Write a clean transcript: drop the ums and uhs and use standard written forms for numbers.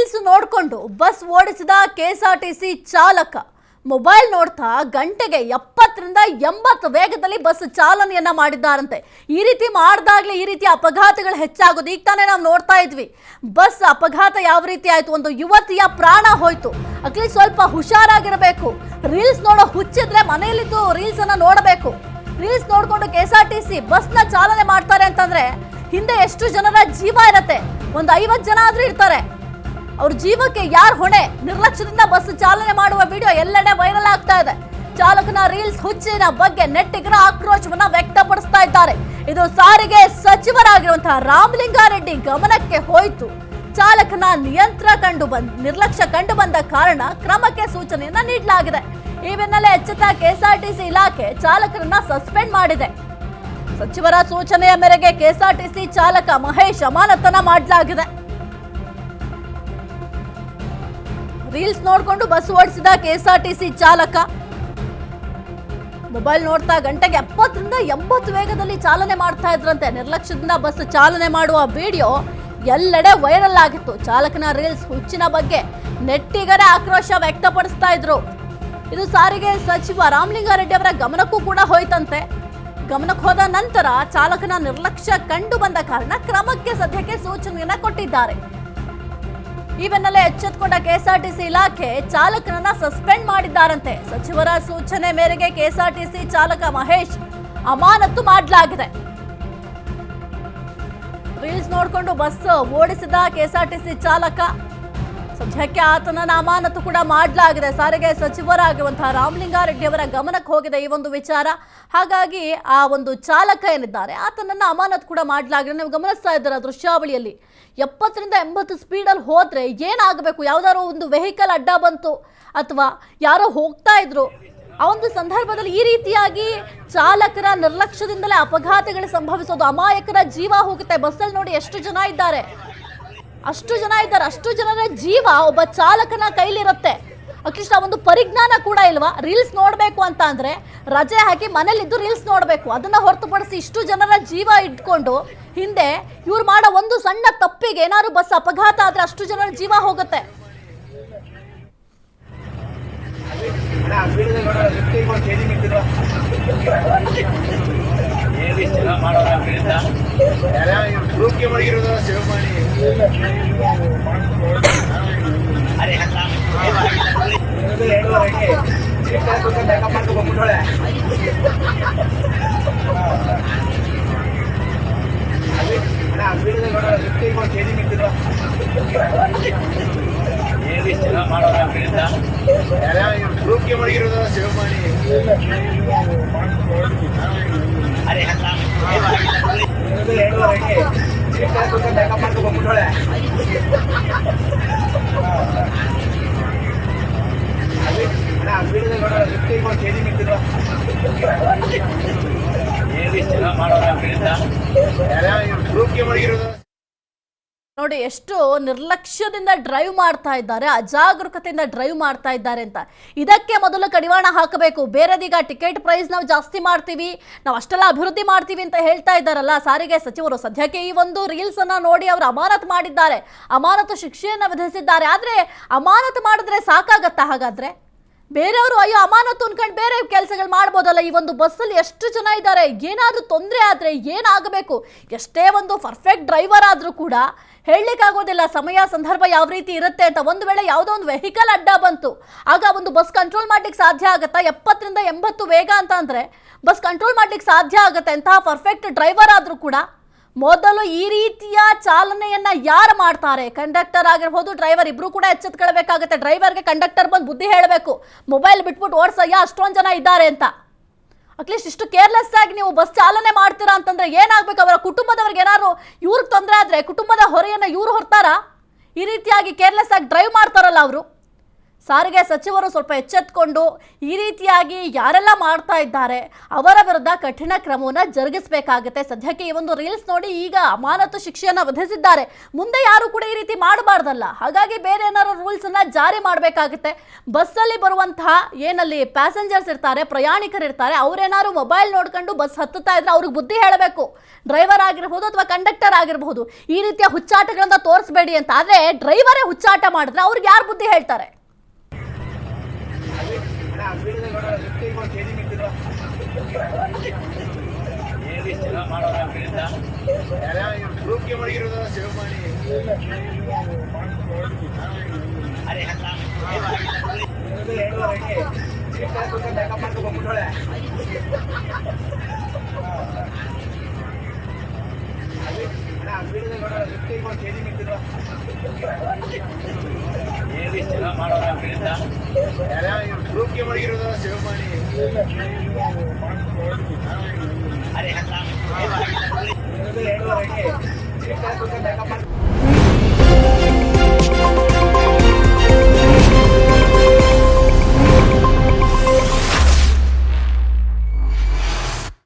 Reels ನೋಡಿಕೊಂಡು bus ಓಡಿಸಿದ KSRTC ಚಾಲಕ mobile ನೋಡ್ತಾ ಗಂಟೆಗೆ 70 ರಿಂದ 80 ವೇಗದಲ್ಲಿ ಬಸ್ ಚಾಲನೆಯನ್ನ ಮಾಡಿದ್ದಾರಂತೆ। ಈ ರೀತಿ ಮಾಡಿದಾಗಲೇ ಈ ರೀತಿ ಅಪಘಾತಗಳು ಹೆಚ್ಚಾಗೋದು ಈಗ ತಾನೇ ನಾವು ನೋಡ್ತಾ ಇದ್ವಿ। ಬಸ್ ಅಪಘಾತ ಯಾವ ರೀತಿ ಆಯ್ತು, ಒಂದು ಯುವತಿಯ ಪ್ರಾಣ ಹೋಯ್ತು। ಅಟ್ಲೀಸ್ಟ್ ಸ್ವಲ್ಪ ಹುಷಾರಾಗಿರಬೇಕು। ರೀಲ್ಸ್ ನೋಡೋ ಹುಚ್ಚಿದ್ರೆ ಮನೆಯಲ್ಲಿದ್ದು ರೀಲ್ಸ್ ಅನ್ನ ನೋಡಬೇಕು। ರೀಲ್ಸ್ ನೋಡ್ಕೊಂಡು ಕೆಎಸ್ಆರ್ಟಿಸಿ ಬಸ್ನ ಚಾಲನೆ ಮಾಡ್ತಾರೆ ಅಂತಂದ್ರೆ ಹಿಂದೆ ಎಷ್ಟು ಜನರ ಜೀವ ಇರುತ್ತೆ, ಒಂದು 50 ಜನ ಆದ್ರೂ ಇರ್ತಾರೆ। ಅವ್ರ ಜೀವಕ್ಕೆ ಯಾರು ಹೊಣೆ? ನಿರ್ಲಕ್ಷ್ಯದಿಂದ ಬಸ್ ಚಾಲನೆ ಮಾಡುವ ವಿಡಿಯೋ ಎಲ್ಲೆಡೆ ವೈರಲ್ ಆಗ್ತಾ ಇದೆ। ಚಾಲಕನ ರೀಲ್ಸ್ ಹುಚ್ಚಿನ ಬಗ್ಗೆ ನೆಟ್ಟಿಗರ ಆಕ್ರೋಶವನ್ನ ವ್ಯಕ್ತಪಡಿಸ್ತಾ ಇದ್ದಾರೆ। ಇದು ಸಾರಿಗೆ ಸಚಿವರಾಗಿರುವಂತಹ ರಾಮಲಿಂಗಾರೆಡ್ಡಿ ಗಮನಕ್ಕೆ ಹೋಯಿತು। ಚಾಲಕನ ನಿರ್ಲಕ್ಷ್ಯ ಕಂಡು ಬಂದ ಕಾರಣ ಕ್ರಮಕ್ಕೆ ಸೂಚನೆಯನ್ನ ನೀಡಲಾಗಿದೆ। ಈ ಬೆನ್ನಲ್ಲೇ ಎಚ್ಚೆತ್ತ ಕೆಎಸ್ಆರ್ಟಿಸಿ ಇಲಾಖೆ ಚಾಲಕರನ್ನ ಸಸ್ಪೆಂಡ್ ಮಾಡಿದೆ। ಸಚಿವರ ಸೂಚನೆಯ ಮೇರೆಗೆ ಕೆಎಸ್ಆರ್ಟಿಸಿ ಚಾಲಕ ಮಹೇಶ್ ಅಮಾನತನ್ನ ಮಾಡಲಾಗಿದೆ। ರೀಲ್ಸ್ ನೋಡಿಕೊಂಡು ಬಸ್ ಓಡಿಸಿದ ಕೆಎಸ್ಆರ್ಟಿಸಿ ಚಾಲಕ ಮೊಬೈಲ್ ನೋಡ್ತಾ ಗಂಟೆಗೆ 70 ರಿಂದ 80 ವೇಗದಲ್ಲಿ ಚಾಲನೆ ಮಾಡ್ತಾ ಇದ್ರಂತೆ। ನಿರ್ಲಕ್ಷ್ಯದಿಂದ ಬಸ್ ಚಾಲನೆ ಮಾಡುವ ವಿಡಿಯೋ ಎಲ್ಲೆಡೆ ವೈರಲ್ ಆಗಿತ್ತು। ಚಾಲಕನ ರೀಲ್ಸ್ ಹುಚ್ಚಿನ ಬಗ್ಗೆ ನೆಟ್ಟಿಗರೇ ಆಕ್ರೋಶ ವ್ಯಕ್ತಪಡಿಸ್ತಾ ಇದ್ರು। ಇದು ಸಾರಿಗೆ ಸಚಿವ ರಾಮಲಿಂಗಾರೆಡ್ಡಿ ಅವರ ಗಮನಕ್ಕೂ ಕೂಡ ಹೋಯ್ತಂತೆ। ಗಮನಕ್ಕೆ ಹೋದ ನಂತರ ಚಾಲಕನ ನಿರ್ಲಕ್ಷ್ಯ ಕಂಡು ಬಂದ ಕಾರಣ ಕ್ರಮಕ್ಕೆ ಸದ್ಯಕ್ಕೆ ಸೂಚನೆಯನ್ನ ಕೊಟ್ಟಿದ್ದಾರೆ। ಈ ಬೆನ್ನಲ್ಲೇ ಎಚ್ಚೆತ್ತುಕೊಂಡ ಕೆಎಸ್ಆರ್ಟಿಸಿ ಇಲಾಖೆ ಚಾಲಕನನ್ನ ಸಸ್ಪೆಂಡ್ ಮಾಡಿದ್ದಾರಂತೆ। ಸಚಿವರ ಸೂಚನೆ ಮೇರೆಗೆ ಕೆಎಸ್ಆರ್ಟಿಸಿ ಚಾಲಕ ಮಹೇಶ್ ಅಮಾನತು ಮಾಡಲಾಗಿದೆ। ರೀಲ್ಸ್ ನೋಡಿಕೊಂಡು ಬಸ್ ಓಡಿಸಿದ ಕೆಎಸ್ಆರ್ಟಿಸಿ ಚಾಲಕ ಸದ್ಯಕ್ಕೆ ಆತನನ್ನ ಅಮಾನತು ಕೂಡ ಮಾಡಲಾಗಿದೆ। ಸಾರಿಗೆ ಸಚಿವರಾಗಿರುವಂತಹ ರಾಮಲಿಂಗಾರೆಡ್ಡಿ ಅವರ ಗಮನಕ್ಕೆ ಹೋಗಿದೆ ಈ ಒಂದು ವಿಚಾರ। ಹಾಗಾಗಿ ಆ ಒಂದು ಚಾಲಕ ಏನಿದ್ದಾರೆ ಆತನನ್ನ ಅಮಾನತು ಕೂಡ ಮಾಡಲಾಗಿದೆ। ನೀವು ಗಮನಿಸ್ತಾ ಇದ್ದೀರಾ ದೃಶ್ಯಾವಳಿಯಲ್ಲಿ 70 ರಿಂದ 80 ಸ್ಪೀಡಲ್ಲಿ ಹೋದ್ರೆ ಏನಾಗಬೇಕು? ಯಾವ್ದಾದ್ರು ಒಂದು ವೆಹಿಕಲ್ ಅಡ್ಡ ಬಂತು ಅಥವಾ ಯಾರೋ ಹೋಗ್ತಾ ಇದ್ರು, ಆ ಒಂದು ಸಂದರ್ಭದಲ್ಲಿ ಈ ರೀತಿಯಾಗಿ ಚಾಲಕರ ನಿರ್ಲಕ್ಷ್ಯದಿಂದಲೇ ಅಪಘಾತಗಳು ಸಂಭವಿಸೋದು, ಅಮಾಯಕರ ಜೀವ ಹೋಗುತ್ತೆ। ಬಸ್ಸಲ್ಲಿ ನೋಡಿ ಎಷ್ಟು ಜನ ಇದ್ದಾರೆ, ಅಷ್ಟು ಜನರ ಜೀವ ಒಬ್ಬ ಚಾಲಕನ ಕೈಲಿರುತ್ತೆ। ಅಟ್ಲೀಸ್ಟ್ ಆ ಒಂದು ಪರಿಜ್ಞಾನ ಕೂಡ ಇಲ್ವಾ? ರೀಲ್ಸ್ ನೋಡಬೇಕು ಅಂತ ಅಂದ್ರೆ ರಜೆ ಹಾಕಿ ಮನೇಲಿದ್ದು ರೀಲ್ಸ್ ನೋಡಬೇಕು, ಅದನ್ನ ಹೊರತುಪಡಿಸಿ ಇಷ್ಟು ಜನರ ಜೀವ ಇಟ್ಕೊಂಡು ಹಿಂದೆ ಇವ್ರು ಮಾಡೋ ಒಂದು ಸಣ್ಣ ತಪ್ಪಿಗೆ ಏನಾದ್ರು ಬಸ್ ಅಪಘಾತ ಆದ್ರೆ ಅಷ್ಟು ಜನರ ಜೀವ ಹೋಗುತ್ತೆ। ನೋಡಿ ಎಷ್ಟು ನಿರ್ಲಕ್ಷ್ಯದಿಂದ ಡ್ರೈವ್ ಮಾಡ್ತಾ ಇದ್ದಾರೆ, ಅಜಾಗರೂಕತೆಯಿಂದ ಡ್ರೈವ್ ಮಾಡ್ತಾ ಇದ್ದಾರೆ ಅಂತ। ಇದಕ್ಕೆ ಮೊದಲು ಕಡಿವಾಣ ಹಾಕಬೇಕು। ಬೇರೆದೀಗ ಟಿಕೆಟ್ ಪ್ರೈಸ್ ನಾವು ಜಾಸ್ತಿ ಮಾಡ್ತೀವಿ, ನಾವು ಅಷ್ಟೆಲ್ಲ ಅಭಿವೃದ್ಧಿ ಮಾಡ್ತೀವಿ ಅಂತ ಹೇಳ್ತಾ ಇದ್ದಾರಲ್ಲ ಸಾರಿಗೆ ಸಚಿವರು, ಸದ್ಯಕ್ಕೆ ಈ ಒಂದು ರೀಲ್ಸ್ ಅನ್ನ ನೋಡಿ ಅವರು ಅಮಾನತು ಮಾಡಿದ್ದಾರೆ, ಅಮಾನತು ಶಿಕ್ಷೆಯನ್ನ ವಿಧಿಸಿದ್ದಾರೆ। ಆದ್ರೆ ಅಮಾನತು ಮಾಡಿದ್ರೆ ಸಾಕಾಗತ್ತಾ? ಹಾಗಾದ್ರೆ ಬೇರೆಯವರು ಅಯ್ಯೋ ಅಮಾನತು ಅನ್ಕೊಂಡು ಬೇರೆ ಕೆಲಸಗಳು ಮಾಡ್ಬೋದಲ್ಲ? ಈ ಒಂದು ಬಸ್ಸಲ್ಲಿ ಎಷ್ಟು ಜನ ಇದ್ದಾರೆ, ಏನಾದ್ರೂ ತೊಂದರೆ ಆದ್ರೆ ಏನಾಗಬೇಕು? ಎಷ್ಟೇ ಒಂದು ಪರ್ಫೆಕ್ಟ್ ಡ್ರೈವರ್ ಆದ್ರೂ ಕೂಡ ಹೇಳಲಿಕ್ಕಾಗೋದಿಲ್ಲ ಸಮಯ ಸಂದರ್ಭ ಯಾವ ರೀತಿ ಇರುತ್ತೆ ಅಂತ। ಒಂದು ವೇಳೆ ಯಾವುದೋ ಒಂದು ವೆಹಿಕಲ್ ಅಡ್ಡ ಬಂತು, ಆಗ ಒಂದು ಬಸ್ ಕಂಟ್ರೋಲ್ ಮಾಡ್ಲಿಕ್ಕೆ ಸಾಧ್ಯ ಆಗುತ್ತಾ? 70 ರಿಂದ 80 ವೇಗ ಅಂತ ಅಂದ್ರೆ ಬಸ್ ಕಂಟ್ರೋಲ್ ಮಾಡ್ಲಿಕ್ಕೆ ಸಾಧ್ಯ ಆಗುತ್ತೆ? ಎಂತಹ ಪರ್ಫೆಕ್ಟ್ ಡ್ರೈವರ್ ಆದ್ರೂ ಕೂಡ ಮೊದಲು ಈ ರೀತಿಯ ಚಾಲನೆಯನ್ನ ಯಾರು ಮಾಡ್ತಾರೆ, ಕಂಡಕ್ಟರ್ ಆಗಿರ್ಬೋದು ಡ್ರೈವರ್ ಇಬ್ರು ಕೂಡ ಎಚ್ಚೆತ್ಕೊಳ್ಬೇಕಾಗುತ್ತೆ। ಡ್ರೈವರ್ಗೆ ಕಂಡಕ್ಟರ್ ಬಂದು ಬುದ್ಧಿ ಹೇಳಬೇಕು, ಮೊಬೈಲ್ ಬಿಟ್ಬಿಟ್ಟು ಓಡಿಸಯ್ಯ ಅಷ್ಟೊಂದು ಜನ ಇದ್ದಾರೆ ಅಂತ। ಅಟ್ಲೀಸ್ಟ್ ಇಷ್ಟು ಕೇರ್ಲೆಸ್ ಆಗಿ ನೀವು ಬಸ್ ಚಾಲನೆ ಮಾಡ್ತೀರಾ ಅಂತಂದ್ರೆ ಏನಾಗಬೇಕು? ಅವರ ಕುಟುಂಬದವ್ರಿಗೆ ಏನಾದ್ರು ಇವ್ರಿಗೆ ತೊಂದರೆ ಆದ್ರೆ ಕುಟುಂಬದ ಹೊರೆಯನ್ನ ಇವ್ರು ಹೊರ್ತಾರಾ? ಈ ರೀತಿಯಾಗಿ ಕೇರ್ಲೆಸ್ ಆಗಿ ಡ್ರೈವ್ ಮಾಡ್ತಾರಲ್ಲ ಅವರು। ಸಾರಿಗೆ ಸಚಿವರು ಸ್ವಲ್ಪ ಎಚ್ಚೆತ್ತುಕೊಂಡು ಈ ರೀತಿಯಾಗಿ ಯಾರೆಲ್ಲ ಮಾಡ್ತಾ ಇದ್ದಾರೆ ಅವರ ವಿರುದ್ಧ ಕಠಿಣ ಕ್ರಮವನ್ನು ಜರುಗಿಸಬೇಕಾಗುತ್ತೆ. ಸದ್ಯಕ್ಕೆ ಈ ಒಂದು ರೀಲ್ಸ್ ನೋಡಿ ಈಗ ಅಮಾನತು ಶಿಕ್ಷೆಯನ್ನು ವಿಧಿಸಿದ್ದಾರೆ. ಮುಂದೆ ಯಾರು ಕೂಡ ಈ ರೀತಿ ಮಾಡಬಾರ್ದಲ್ಲ. ಹಾಗಾಗಿ ಬೇರೆ ಏನಾದ್ರು ರೂಲ್ಸ್ ಅನ್ನ ಜಾರಿ ಮಾಡಬೇಕಾಗುತ್ತೆ. ಬಸ್ಸಲ್ಲಿ ಬರುವಂತಹ ಏನಲ್ಲಿ ಪ್ಯಾಸೆಂಜರ್ಸ್ ಇರ್ತಾರೆ, ಪ್ರಯಾಣಿಕರು ಇರ್ತಾರೆ, ಅವರೇನಾದ್ರು ಮೊಬೈಲ್ ನೋಡ್ಕೊಂಡು ಬಸ್ ಹತ್ತುತ್ತಾ ಇದ್ರೆ ಅವ್ರಿಗೆ ಬುದ್ಧಿ ಹೇಳಬೇಕು. ಡ್ರೈವರ್ ಆಗಿರಬಹುದು ಅಥವಾ ಕಂಡಕ್ಟರ್ ಆಗಿರಬಹುದು, ಈ ರೀತಿಯ ಹುಚ್ಚಾಟಗಳನ್ನ ತೋರಿಸಬೇಡಿ ಅಂತ. ಆದ್ರೆ ಡ್ರೈವರೇ ಹುಚ್ಚಾಟ ಮಾಡಿದ್ರೆ ಅವ್ರಿಗೆ ಯಾರು ಬುದ್ಧಿ ಹೇಳ್ತಾರೆ? ಅರೆ